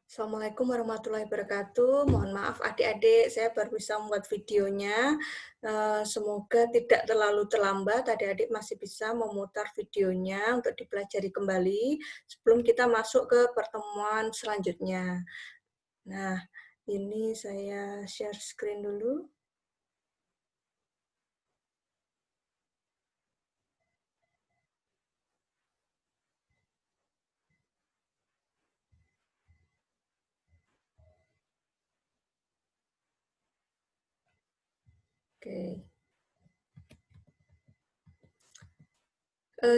Assalamualaikum warahmatullahi wabarakatuh. Mohon maaf adik-adik, saya baru bisa membuat videonya. Semoga tidak terlalu terlambat, adik-adik masih bisa memutar videonya untuk dipelajari kembali sebelum kita masuk ke pertemuan selanjutnya. Nah, ini saya share screen dulu. Oke.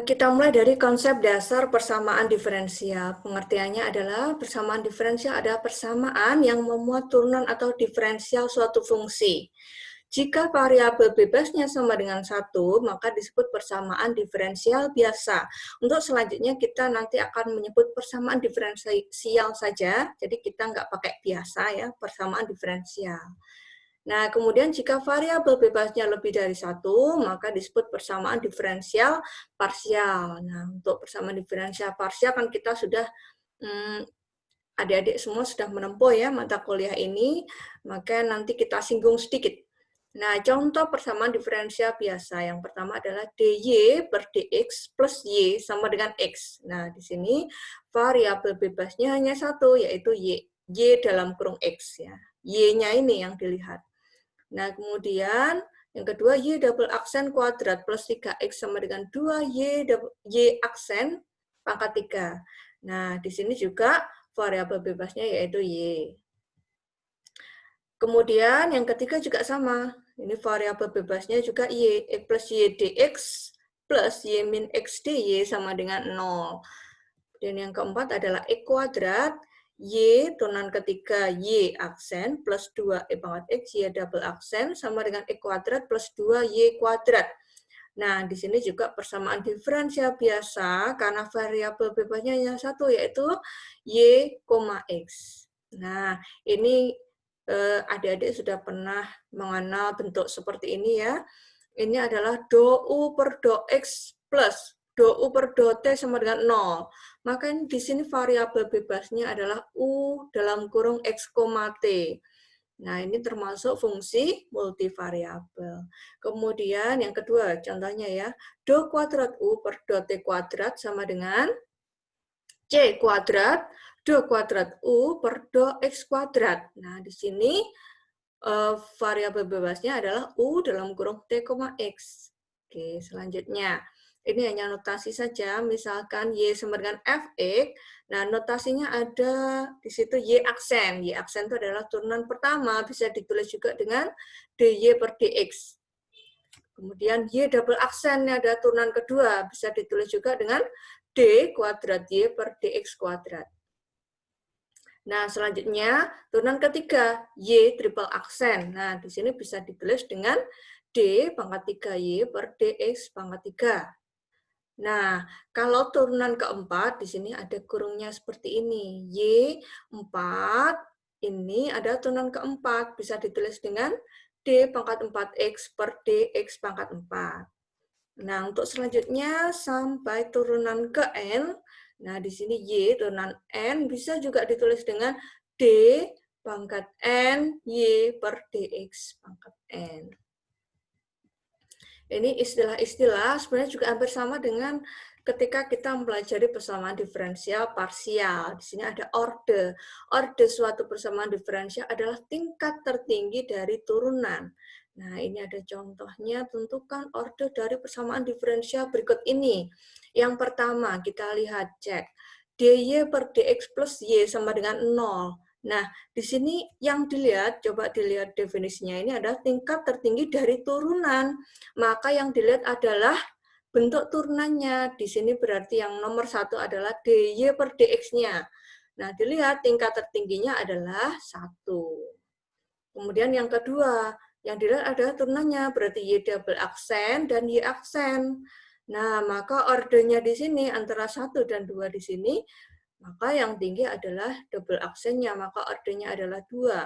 Kita mulai dari konsep dasar persamaan diferensial. Pengertiannya adalah persamaan diferensial adalah persamaan yang memuat turunan atau diferensial suatu fungsi. Jika variabel bebasnya sama dengan 1, maka disebut persamaan diferensial biasa. Untuk selanjutnya kita nanti akan menyebut persamaan diferensial saja, jadi kita nggak pakai biasa ya, persamaan diferensial. Nah, kemudian jika variabel bebasnya lebih dari 1, maka disebut persamaan diferensial parsial. Nah, untuk persamaan diferensial parsial kan kita sudah, adik-adik semua sudah menempuh ya mata kuliah ini, maka nanti kita singgung sedikit. Nah, contoh persamaan diferensial biasa yang pertama adalah dy per dx plus y sama dengan x. Nah, di sini variabel bebasnya hanya satu, yaitu y dalam kurung x ya. Y-nya ini yang dilihat. Nah, kemudian yang kedua, y double aksen kuadrat plus 3x sama dengan 2y aksen pangkat 3. Nah, di sini juga variabel bebasnya yaitu y. Kemudian yang ketiga juga sama. Ini variabel bebasnya juga y plus y dx plus y min x dy sama dengan 0. Dan yang keempat adalah e kuadrat y turunan ketiga y aksen plus 2 pangkat x y double aksen sama dengan e kuadrat plus 2y kuadrat. Nah, di sini juga persamaan diferensial biasa karena variabel bebasnya hanya satu, yaitu y, x. Nah, ini adik-adik sudah pernah mengenal bentuk seperti ini ya. Ini adalah do u per do x plus do u per do t sama dengan 0. Maka di sini variabel bebasnya adalah u dalam kurung x, t. Nah, ini termasuk fungsi multivariabel. Kemudian yang kedua, contohnya ya, do kuadrat u per do t kuadrat sama dengan c kuadrat do kuadrat u per do x kuadrat. Nah, di sini variabel bebasnya adalah u dalam kurung t, x. Oke, selanjutnya. Ini hanya notasi saja, misalkan y sama dengan fx, nah notasinya ada di situ y aksen. Y aksen itu adalah turunan pertama, bisa ditulis juga dengan dy per dx. Kemudian y double aksennya ada turunan kedua, bisa ditulis juga dengan d kuadrat y per dx kuadrat. Nah, selanjutnya turunan ketiga, Y triple aksen. Nah, di sini bisa ditulis dengan D pangkat 3Y per DX pangkat 3. Nah, kalau turunan keempat, di sini ada kurungnya seperti ini. Y4, ini ada turunan keempat. Bisa ditulis dengan D pangkat 4X per DX pangkat 4. Nah, untuk selanjutnya sampai turunan ke N, nah di sini Y turunan N bisa juga ditulis dengan D pangkat N Y per DX pangkat N. Ini istilah-istilah sebenarnya juga hampir sama dengan ketika kita mempelajari persamaan diferensial parsial. Di sini ada orde. Orde suatu persamaan diferensial adalah tingkat tertinggi dari turunan. Nah, ini ada contohnya, tentukan orde dari persamaan diferensial berikut ini. Yang pertama, kita lihat cek. dy per dx plus y sama dengan 0. Nah, di sini yang dilihat, coba dilihat definisinya, ini adalah tingkat tertinggi dari turunan. Maka yang dilihat adalah bentuk turunannya. Di sini berarti yang nomor satu adalah dy per dx-nya. Nah, dilihat tingkat tertingginya adalah 1. Kemudian yang kedua, yang dilihat adalah turunannya, berarti y double aksen dan y aksen. Nah, maka ordenya di sini antara 1 dan 2 di sini, maka yang tinggi adalah double aksennya, maka ordenya adalah 2.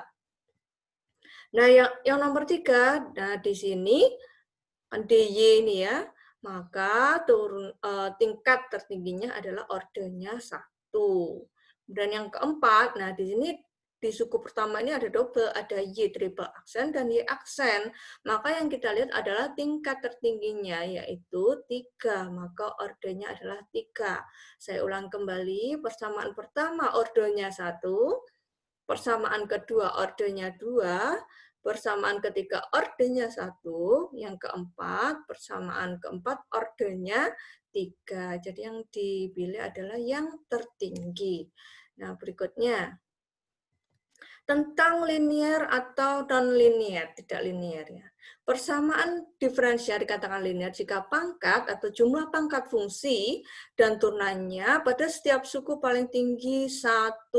Nah, yang nomor 3, nah di sini kan dy ini ya, maka tingkat tertingginya adalah ordenya 1. Dan yang keempat, nah di sini di suku pertama ini ada double, ada Y triple aksen dan Y aksen. Maka yang kita lihat adalah tingkat tertingginya, yaitu 3. Maka ordernya adalah 3. Saya ulang kembali, persamaan pertama ordernya 1, persamaan kedua ordernya 2, persamaan ketiga ordernya 1, yang keempat, persamaan keempat ordernya 3. Jadi yang dipilih adalah yang tertinggi. Nah, berikutnya tentang linear atau non-linear, tidak linear ya. Persamaan diferensial dikatakan linear jika pangkat atau jumlah pangkat fungsi dan turnannya pada setiap suku paling tinggi 1.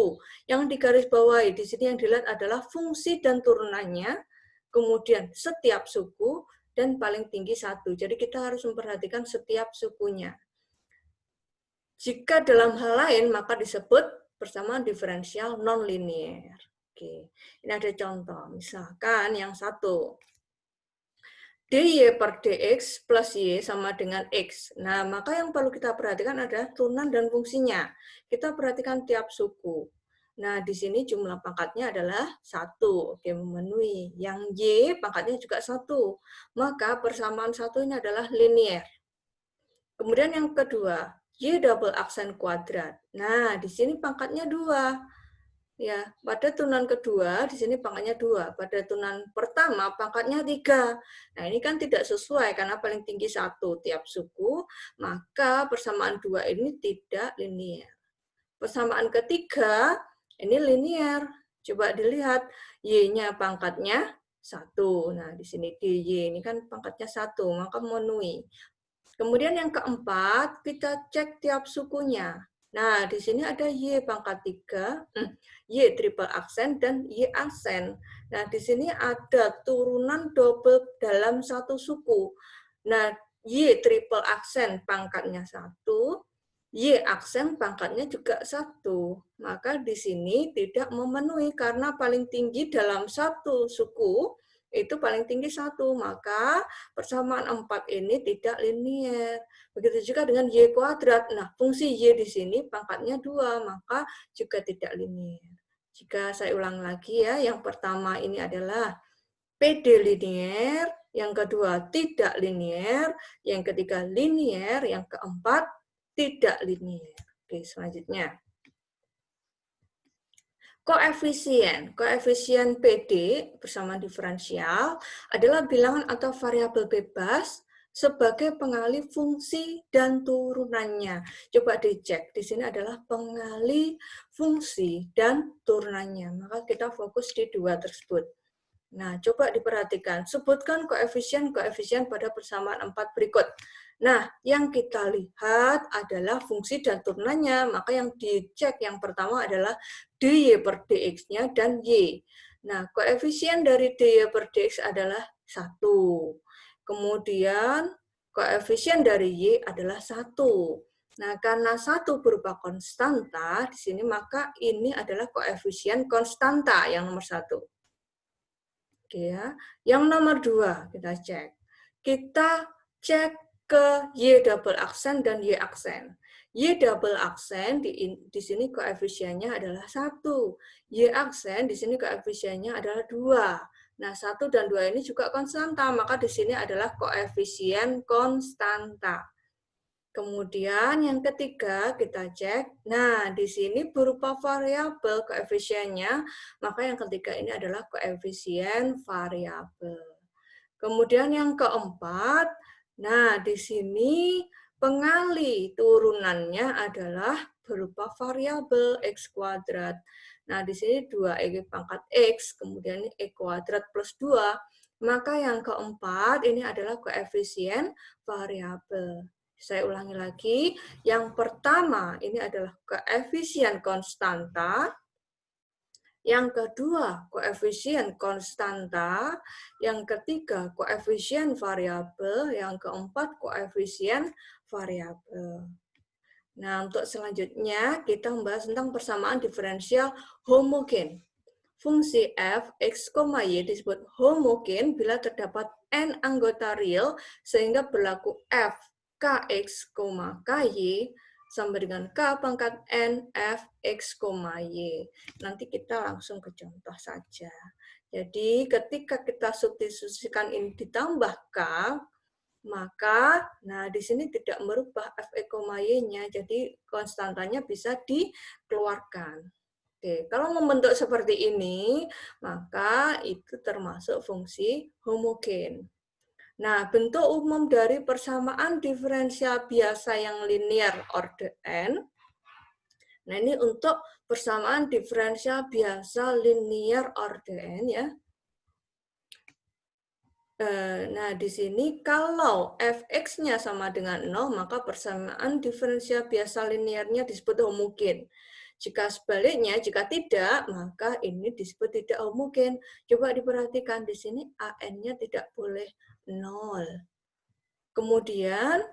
Yang digarisbawahi di sini yang dilihat adalah fungsi dan turunannya, kemudian setiap suku, dan paling tinggi 1. Jadi kita harus memperhatikan setiap sukunya. Jika dalam hal lain, maka disebut persamaan diferensial non-linear. Oke, ini ada contoh. Misalkan yang satu, dy per dx plus y sama dengan x. Nah, maka yang perlu kita perhatikan adalah turunan dan fungsinya. Kita perhatikan tiap suku. Nah, di sini jumlah pangkatnya adalah 1. Oke, memenuhi. Yang y pangkatnya juga 1. Maka persamaan 1 ini adalah linear. Kemudian yang kedua, y double aksen kuadrat. Nah, di sini pangkatnya 2. Ya, pada turunan kedua di sini pangkatnya 2. Pada turunan pertama pangkatnya 3. Nah, ini kan tidak sesuai karena paling tinggi 1 tiap suku, maka persamaan 2 ini tidak linear. Persamaan ketiga ini linear. Coba dilihat, y-nya pangkatnya 1. Nah, di sini dy ini kan pangkatnya 1, maka memenuhi. Kemudian yang keempat, kita cek tiap sukunya. Nah, di sini ada Y pangkat 3, Y triple aksen, dan Y aksen. Nah, di sini ada turunan double dalam satu suku. Nah, Y triple aksen pangkatnya 1, Y aksen pangkatnya juga 1. Maka di sini tidak memenuhi karena paling tinggi dalam satu suku itu paling tinggi 1, maka persamaan 4 ini tidak linear. Begitu juga dengan Y kuadrat. Nah, fungsi Y di sini pangkatnya 2, maka juga tidak linear. Jika saya ulang lagi ya, yang pertama ini adalah PD linear, yang kedua tidak linear, yang ketiga linear, yang keempat tidak linear. Oke, selanjutnya. Koefisien PD bersama diferensial adalah bilangan atau variabel bebas sebagai pengalih fungsi dan turunannya. Coba dicek, di sini adalah pengalih fungsi dan turunannya. Maka kita fokus di dua tersebut. Nah, coba diperhatikan. Sebutkan koefisien-koefisien pada persamaan 4 berikut. Nah, yang kita lihat adalah fungsi dan turunannya. Maka yang dicek yang pertama adalah dy per dx-nya dan y. Nah, koefisien dari dy per dx adalah 1. Kemudian, koefisien dari y adalah 1. Nah, karena 1 berupa konstanta, di sini maka ini adalah koefisien konstanta yang nomor 1. Oke ya. Yang nomor 2 kita cek. Kita cek ke Y double aksen dan Y aksen. Y double aksen di sini koefisiennya adalah 1. Y aksen di sini koefisiennya adalah 2. Nah, 1 dan 2 ini juga konstanta, maka di sini adalah koefisien konstanta. Kemudian yang ketiga kita cek, nah di sini berupa variabel koefisiennya, maka yang ketiga ini adalah koefisien variabel. Kemudian yang keempat, nah di sini pengalih turunannya adalah berupa variabel x kuadrat. Nah di sini 2x pangkat x, kemudian x kuadrat plus 2, maka yang keempat ini adalah koefisien variabel. Saya ulangi lagi, yang pertama ini adalah koefisien konstanta, yang kedua koefisien konstanta, yang ketiga koefisien variabel, yang keempat koefisien variabel. Nah, untuk selanjutnya kita membahas tentang persamaan diferensial homogen. Fungsi f, x, y disebut homogen bila terdapat n anggota real sehingga berlaku f, kx, ky sama dengan K pangkat N, F, X, Y. Nanti kita langsung ke contoh saja. Jadi ketika kita substitusikan ini ditambah K, maka nah di sini tidak merubah F, Y-nya, jadi konstantanya bisa dikeluarkan. Oke, kalau membentuk seperti ini, maka itu termasuk fungsi homogen. Nah, bentuk umum dari persamaan diferensial biasa yang linear order n. Nah, ini untuk persamaan diferensial biasa linear order n ya. Nah, di sini kalau fx-nya sama dengan 0, maka persamaan diferensial biasa linearnya disebut homogen. Jika sebaliknya, jika tidak, maka ini disebut tidak homogen. Coba diperhatikan di sini an-nya tidak boleh 0. Kemudian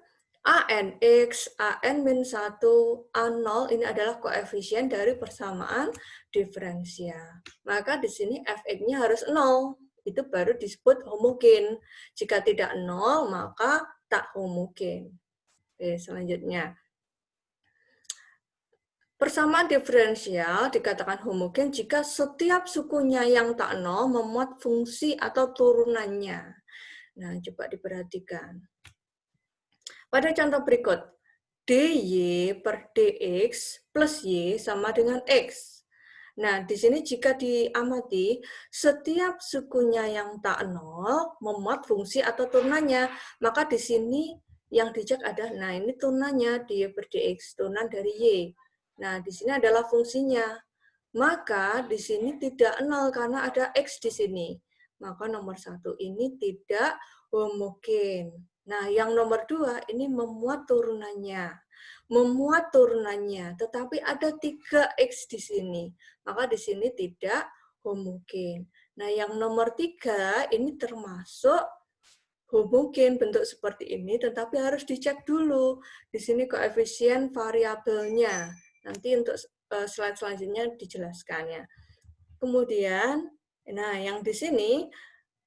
ANX, AN-1, A0 ini adalah koefisien dari persamaan diferensial. Maka di sini fx-nya harus 0. Itu baru disebut homogen. Jika tidak 0, maka tak homogen. Oke, selanjutnya. Persamaan diferensial dikatakan homogen jika setiap sukunya yang tak 0 memuat fungsi atau turunannya. Nah, coba diperhatikan. Pada contoh berikut, dy per dx plus y sama dengan x. Nah, di sini jika diamati, setiap sukunya yang tak 0 memuat fungsi atau turunannya, maka di sini yang dicek adalah, nah ini turunannya, dy per dx, turunan dari y. Nah, di sini adalah fungsinya. Maka di sini tidak 0 karena ada x di sini. Maka nomor 1 ini tidak homogen. Nah, yang nomor 2 ini memuat turunannya. Memuat turunannya, tetapi ada 3x di sini. Maka di sini tidak homogen. Nah, yang nomor 3 ini termasuk homogen bentuk seperti ini, tetapi harus dicek dulu. Di sini koefisien variabelnya. Nanti untuk slide selanjutnya dijelaskan ya. Kemudian, nah yang di sini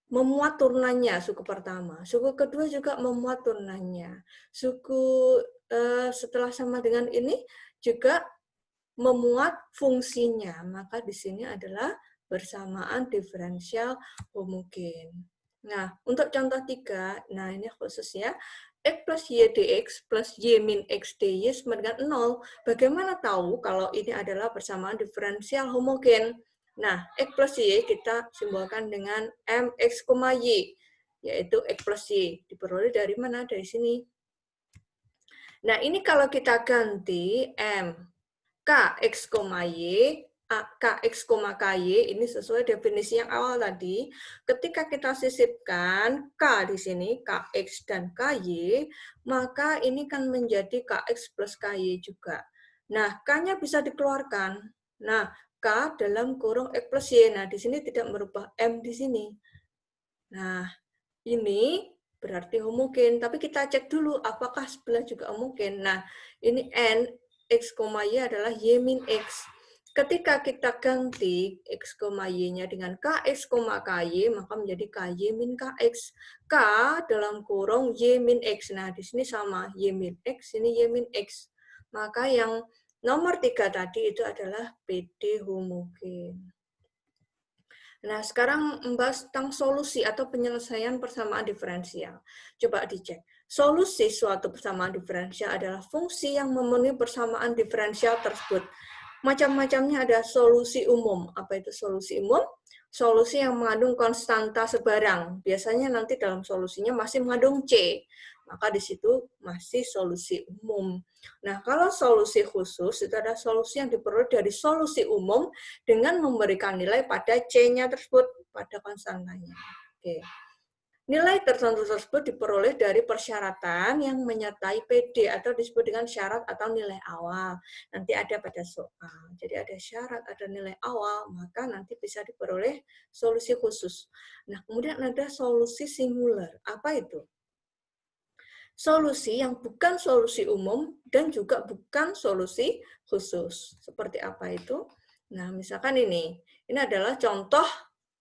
memuat turunannya suku pertama, suku kedua juga memuat turunannya, suku setelah sama dengan ini juga memuat fungsinya, maka di sini adalah bersamaan diferensial homogen. Nah, untuk contoh 3, nah ini khususnya x plus y dx plus y min x dy sama dengan 0. Bagaimana tahu kalau ini adalah persamaan diferensial homogen? Nah, x plus y kita simbolkan dengan mx, y, yaitu x plus y. Diperoleh dari mana? Dari sini. Nah, ini kalau kita ganti m, kx, y, kx, ky, ini sesuai definisi yang awal tadi. Ketika kita sisipkan k di sini, kx dan ky, maka ini kan menjadi kx plus ky juga. Nah, k-nya bisa dikeluarkan. Nah, k dalam kurung x plus y. Nah, di sini tidak merubah m di sini. Nah, ini berarti homogen. Tapi kita cek dulu apakah sebelah juga homogen. Nah, ini n, x, y adalah y min x. Ketika kita ganti x, y-nya dengan kx, ky, maka menjadi ky min kx. K dalam kurung y min x. Nah, di sini sama y min x, ini y min x. Maka yang nomor 3 tadi itu adalah PD homogen. Nah, sekarang membahas tentang solusi atau penyelesaian persamaan diferensial. Coba dicek. Solusi suatu persamaan diferensial adalah fungsi yang memenuhi persamaan diferensial tersebut. Macam-macamnya ada solusi umum. Apa itu solusi umum? Solusi yang mengandung konstanta sebarang. Biasanya nanti dalam solusinya masih mengandung C. Maka di situ masih solusi umum. Nah, kalau solusi khusus itu ada solusi yang diperoleh dari solusi umum dengan memberikan nilai pada C-nya tersebut, pada konstantanya. Oke. Nilai tertentu tersebut diperoleh dari persyaratan yang menyertai PD atau disebut dengan syarat atau nilai awal. Nanti ada pada soal. Jadi ada syarat, ada nilai awal, maka nanti bisa diperoleh solusi khusus. Nah, kemudian ada solusi singular. Apa itu? Solusi yang bukan solusi umum dan juga bukan solusi khusus. Seperti apa itu? Nah, misalkan ini adalah contoh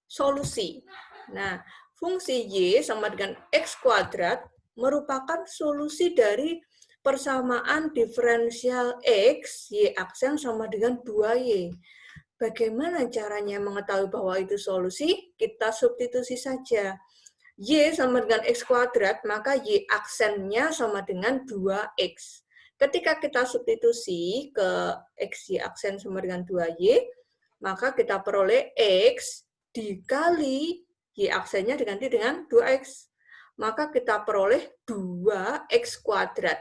solusi. Nah, fungsi y sama dengan x kuadrat merupakan solusi dari persamaan diferensial X, Y aksen sama dengan 2Y. Bagaimana caranya mengetahui bahwa itu solusi? Kita substitusi saja. Y sama dengan X kuadrat, maka Y aksennya sama dengan 2X. Ketika kita substitusi ke X, Y aksen sama dengan 2Y, maka kita peroleh X dikali Y aksennya diganti dengan 2X. Maka kita peroleh 2X kuadrat.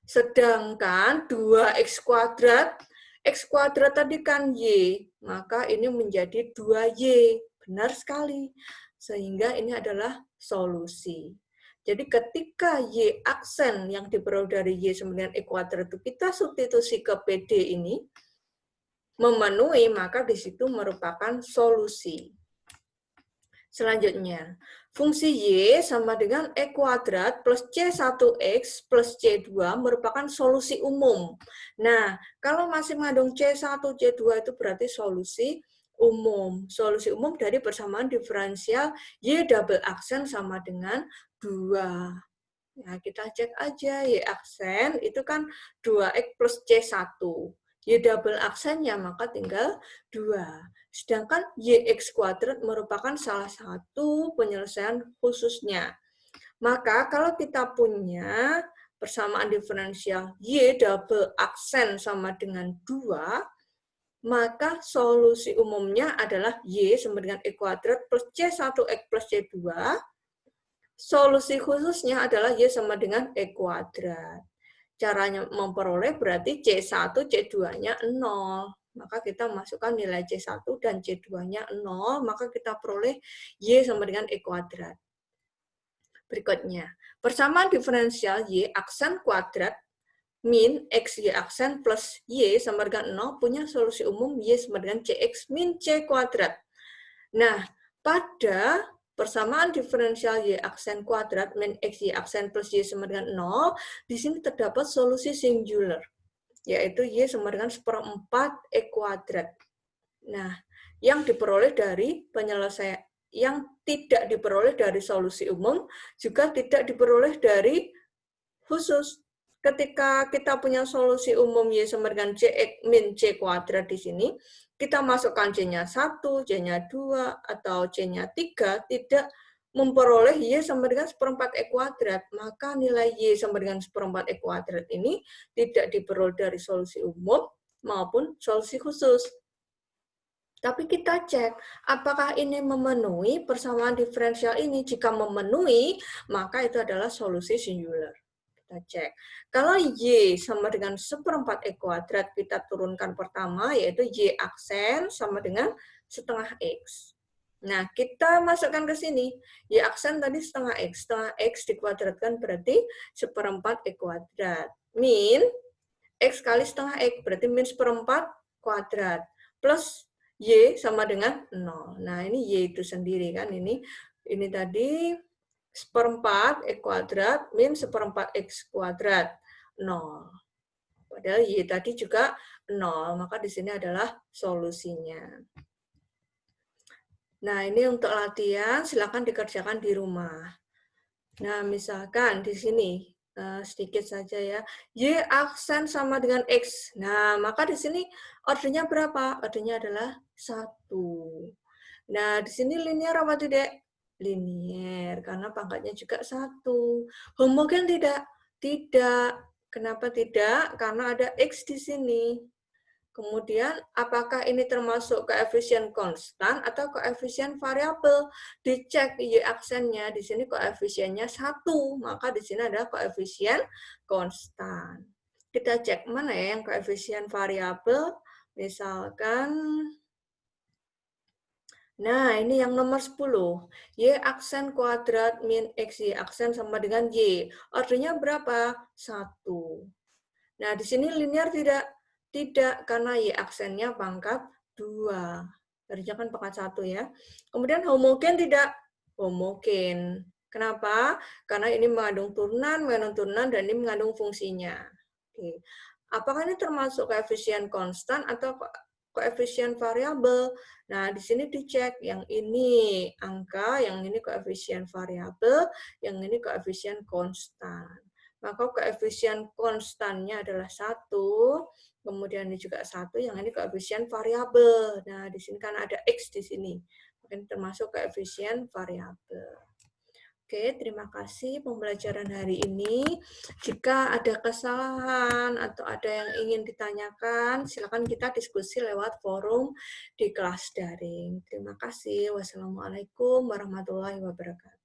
Sedangkan 2X kuadrat, X kuadrat tadi kan Y, maka ini menjadi 2Y. Benar sekali. Sehingga ini adalah solusi. Jadi ketika Y aksen yang diperoleh dari Y sama dengan E kuadrat itu kita substitusi ke PD ini, memenuhi, maka di situ merupakan solusi. Selanjutnya, fungsi Y sama dengan E kuadrat plus C1X plus C2 merupakan solusi umum. Nah, kalau masih mengandung C1, C2 itu berarti solusi umum. Solusi umum dari persamaan diferensial Y double aksen sama dengan 2. Nah, kita cek aja Y aksen itu kan 2X plus C1. Y double aksennya maka tinggal 2. Sedangkan YX kuadrat merupakan salah satu penyelesaian khususnya. Maka kalau kita punya persamaan diferensial Y double aksen sama dengan 2, maka solusi umumnya adalah Y sama dengan E kuadrat plus C1X plus C2. Solusi khususnya adalah Y sama dengan E kuadrat. Caranya memperoleh berarti C1, C2-nya 0. Maka kita masukkan nilai C1 dan C2-nya 0, maka kita peroleh Y sama dengan E kuadrat. Berikutnya, persamaan diferensial Y aksen kuadrat min X Y aksen plus Y sama dengan 0 punya solusi umum Y sama dengan CX min C kuadrat. Nah, pada persamaan diferensial Y aksen kuadrat min X Y aksen plus Y sama dengan 0, di sini terdapat solusi singular, yaitu Y sama dengan 1/4 E kuadrat. Nah, yang diperoleh dari penyelesaian, yang tidak diperoleh dari solusi umum, juga tidak diperoleh dari khusus. Ketika kita punya solusi umum Y sama dengan CX min C kuadrat di sini, kita masukkan C-nya 1, C-nya 2, atau C-nya 3, tidak memperoleh Y sama dengan 1/4 E kuadrat. Maka nilai Y sama dengan 1/4 E kuadrat ini tidak diperoleh dari solusi umum maupun solusi khusus. Tapi kita cek, apakah ini memenuhi persamaan diferensial ini? Jika memenuhi, maka itu adalah solusi singular. Kita cek. Kalau Y sama dengan 1/4 E kuadrat, kita turunkan pertama, yaitu Y aksen sama dengan setengah X. Nah, kita masukkan ke sini. Y aksen tadi setengah X. Setengah X dikuadratkan berarti 1/4 E kuadrat. Min X kali setengah X, berarti min 1/4 kuadrat. Plus Y sama dengan 0. Nah, ini Y itu sendiri kan. Ini tadi 1/4 X kuadrat min 1/4 X kuadrat 0. Padahal Y tadi juga 0, maka di sini adalah solusinya. Nah, ini untuk latihan, silakan dikerjakan di rumah. Nah, misalkan di sini, sedikit saja ya, Y aksen sama dengan X. Nah, maka di sini ordernya berapa? Ordernya adalah 1. Nah, di sini linear apa tidak? Linear, karena pangkatnya juga 1. Homogen tidak? Tidak. Kenapa tidak? Karena ada X di sini. Kemudian, apakah ini termasuk koefisien konstan atau koefisien variabel? Dicek Y aksennya, di sini koefisiennya 1, maka di sini ada koefisien konstan. Kita cek mana ya yang koefisien variabel, misalkan, nah, ini yang nomor 10. Y aksen kuadrat min X Y aksen sama dengan Y. Ordernya berapa? 1. Nah, di sini linear tidak? Tidak, karena Y aksennya pangkat 2. Harusnya kan pangkat 1 ya. Kemudian homogen tidak? Homogen. Kenapa? Karena ini mengandung turunan, dan ini mengandung fungsinya. Oke. Apakah ini termasuk koefisien konstan atau koefisien variabel? Nah, di sini dicek yang ini angka, yang ini koefisien variabel, yang ini koefisien konstan. maka koefisien konstannya adalah 1, kemudian ini juga 1, yang ini koefisien variabel. Nah, di sini kan ada X di sini, mungkin termasuk koefisien variabel. Oke, terima kasih pembelajaran hari ini. Jika ada kesalahan atau ada yang ingin ditanyakan, silakan kita diskusi lewat forum di kelas daring. Terima kasih. Wassalamualaikum warahmatullahi wabarakatuh.